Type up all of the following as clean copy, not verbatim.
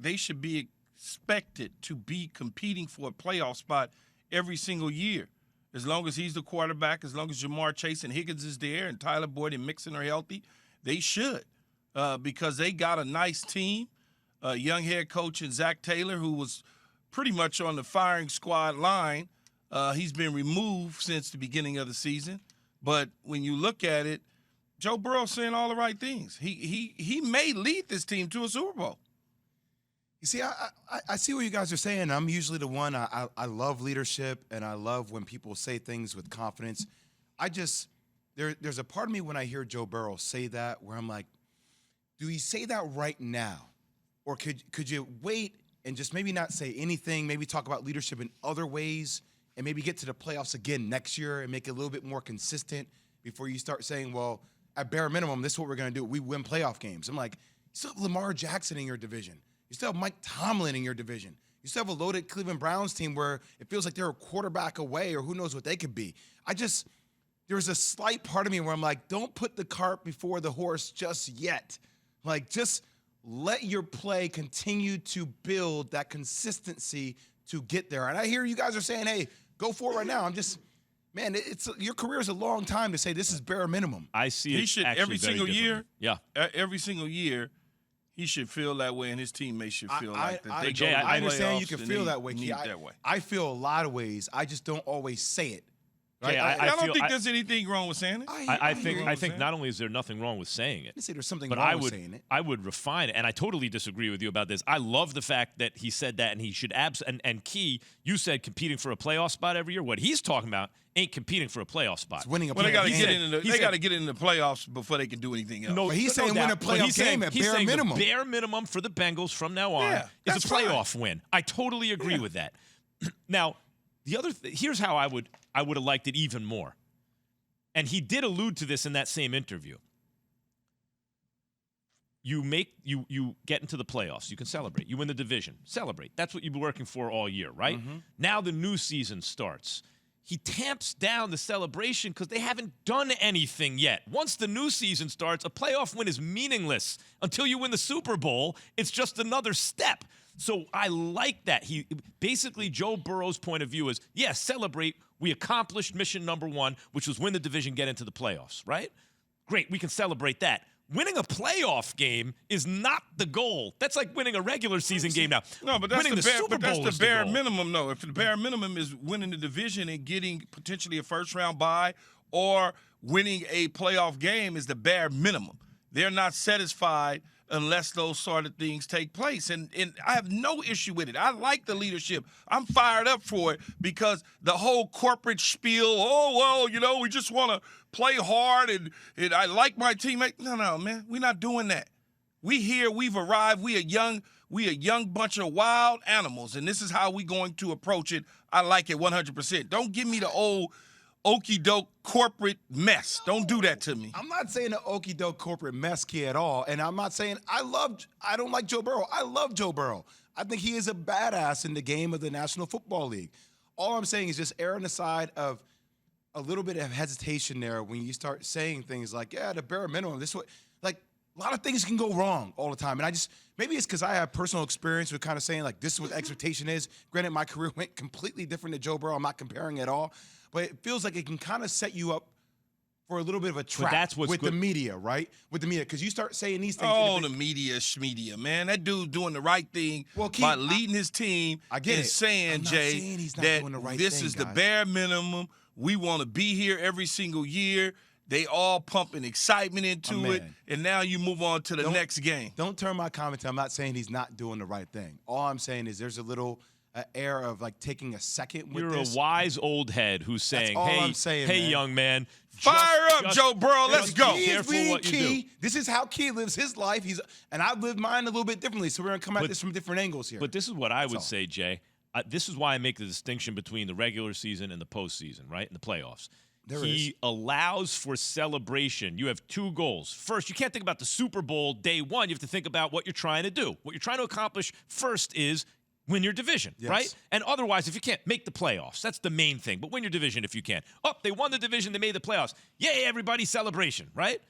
they should be expected to be competing for a playoff spot every single year. As long as he's the quarterback, as long as Jamar Chase and Higgins is there and Tyler Boyd and Mixon are healthy, they should because they got a nice team, a young head coach in Zach Taylor who was pretty much on the firing squad line. He's been removed since the beginning of the season. But when you look at it, Joe Burrow's saying all the right things. He may lead this team to a Super Bowl. You see, I see what you guys are saying. I'm usually the one. I love leadership, and I love when people say things with confidence. There's a part of me when I hear Joe Burrow say that where I'm like, do he say that right now? Or could you wait and just maybe not say anything, maybe talk about leadership in other ways, and maybe get to the playoffs again next year and make it a little bit more consistent before you start saying, well, at bare minimum, this is what we're going to do. We win playoff games. I'm like, you still have Lamar Jackson in your division. You still have Mike Tomlin in your division. You still have a loaded Cleveland Browns team where it feels like they're a quarterback away or who knows what they could be. There's a slight part of me where I'm like, don't put the cart before the horse just yet. Like, just let your play continue to build that consistency to get there. And I hear you guys are saying, hey, go for it right now. I'm just, man, your career is a long time to say this is bare minimum. I see it. He should actually every single year. Yeah. Every single year, he should feel that way, and his teammates should feel like that. Jay, I understand you can feel that way, Key. That way. I feel a lot of ways. I just don't always say it. Right? Jay, I don't think there's anything wrong with saying it. I think not only is there nothing wrong with saying it, I say there's something but wrong with saying it. I would refine it, and I totally disagree with you about this. I love the fact that he said that, and he should and Key, you said competing for a playoff spot every year. What he's talking about ain't competing for a playoff spot. It's winning a playoff they got to game. get into the playoffs before they can do anything else. No, but he's saying win a playoff game at bare minimum. The bare minimum for the Bengals from now on is a playoff win. I totally agree with that. Now, the other here's how I would have liked it even more. And he did allude to this in that same interview. You get into the playoffs. You can celebrate. You win the division. Celebrate. That's what you've been working for all year, right? Mm-hmm. Now the new season starts. He tamps down the celebration because they haven't done anything yet. Once the new season starts, a playoff win is meaningless. Until you win the Super Bowl, it's just another step. So I like that. Basically, Joe Burrow's point of view is, yes, celebrate. We accomplished mission number one, which was win the division, get into the playoffs, right? Great, we can celebrate that. Winning a playoff game is not the goal. That's like winning a regular season game now. No, but that's winning the bare minimum, though. If the bare minimum is winning the division and getting potentially a first-round bye or winning a playoff game is the bare minimum. They're not satisfied unless those sort of things take place. And I have no issue with it. I like the leadership. I'm fired up for it because the whole corporate spiel, we just want to play hard and I like my teammate. No, man, we're not doing that. We've arrived. We a young bunch of wild animals, and this is how we're going to approach it. I like it 100%. Don't give me the old okey-doke corporate mess. Don't do that to me. I'm not saying an okey-doke corporate mess, Key, at all. And I'm not saying I don't like Joe Burrow. I love Joe Burrow. I think he is a badass in the game of the National Football League. All I'm saying is just err on the side of a little bit of hesitation there when you start saying things like, yeah, the bare minimum, this way. Like, a lot of things can go wrong all the time. And maybe it's because I have personal experience with kind of saying, like, this is what the expectation is. Granted, my career went completely different to Joe Burrow. I'm not comparing at all. But it feels like it can kind of set you up for a little bit of a trap with the media, right? With the media, because you start saying these things. Oh, the media, man. That dude's doing the right thing by leading his team and saying, Jay, that this is the bare minimum. We want to be here every single year. They all pumping excitement into it, and now you move on to the next game. Don't turn my comment to I'm not saying he's not doing the right thing. All I'm saying is there's a little air of like taking a second with this. You're a wise old head who's saying, hey, young man. Fire up, Joe Burrow. Let's go. Careful what you do. This is how Key lives his life. And I've lived mine a little bit differently, so we're going to come at this from different angles here. But this is what I would say, Jay. This is why I make the distinction between the regular season and the postseason, right, and the playoffs. He allows for celebration. You have two goals. First, you can't think about the Super Bowl day one. You have to think about what you're trying to do. What you're trying to accomplish first is win your division, right? And otherwise, if you can't, make the playoffs. That's the main thing. But win your division if you can. Oh, they won the division. They made the playoffs. Yay, everybody, celebration, right?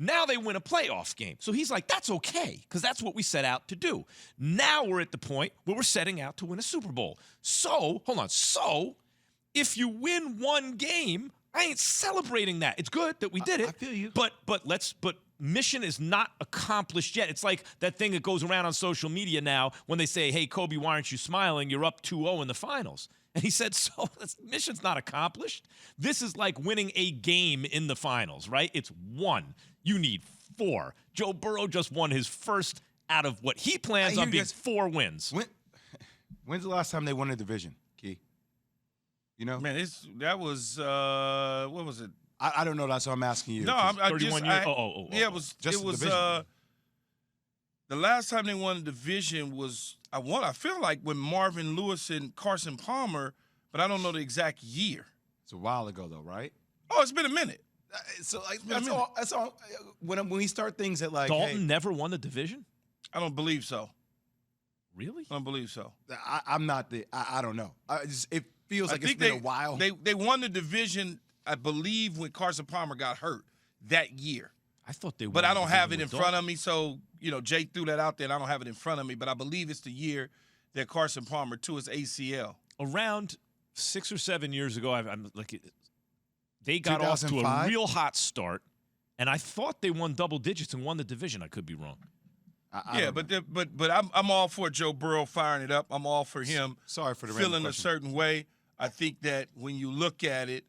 Now they win a playoff game. So he's like, that's okay, because that's what we set out to do. Now we're at the point where we're setting out to win a Super Bowl. So, hold on. So, if you win one game, I ain't celebrating that. It's good that we did it. I feel you. But mission is not accomplished yet. It's like that thing that goes around on social media now when they say, hey, Kobe, why aren't you smiling? You're up 2-0 in the finals. And he said, so this mission's not accomplished. This is like winning a game in the finals, right? It's 1. You need 4. Joe Burrow just won his first out of what he plans on being 4 wins. When's the last time they won a division, Key? You know? Man, that was what was it? I don't know. That's what I'm asking you. No, I 31 years. Yeah, it was. Just it was. the The last time they won the division was I feel like when Marvin Lewis and Carson Palmer, but I don't know the exact year. It's a while ago, though, right? Oh, it's been a minute. So like, that's all. When we start things at like Dalton never won the division? I don't believe so. Really? I don't believe so. I'm not the. I don't know. It feels like it's been a while. They won the division, I believe, when Carson Palmer got hurt that year. I thought they won. But I don't the have it division in with front of me, so Jay threw that out there, and I don't have it in front of me. But I believe it's the year that Carson Palmer tore his ACL. Around 6 or 7 years ago, I'm like, they got off to a 2005? real hot start, and I thought they won double digits and won the division. I could be wrong. Yeah, but I'm all for Joe Burrow firing it up. I'm all for him. Sorry for the feeling a question. certain way. I think that when you look at it,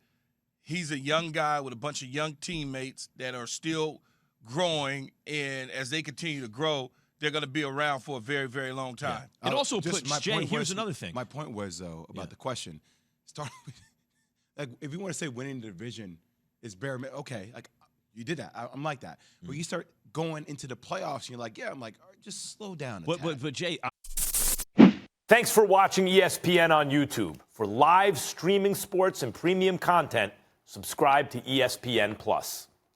he's a young guy with a bunch of young teammates that are still growing, and as they continue to grow, they're going to be around for a very, very long time. It also Just puts my Jay. point Here's was- another thing. My point was though about the question. Start with, like if you want to say winning the division is bare. Okay, like you did that. I'm like that. But you start going into the playoffs, and you're like, yeah. I'm like, all right, just slow down. But Jay. Thanks for watching ESPN on YouTube. For live streaming sports and premium content, subscribe to ESPN Plus.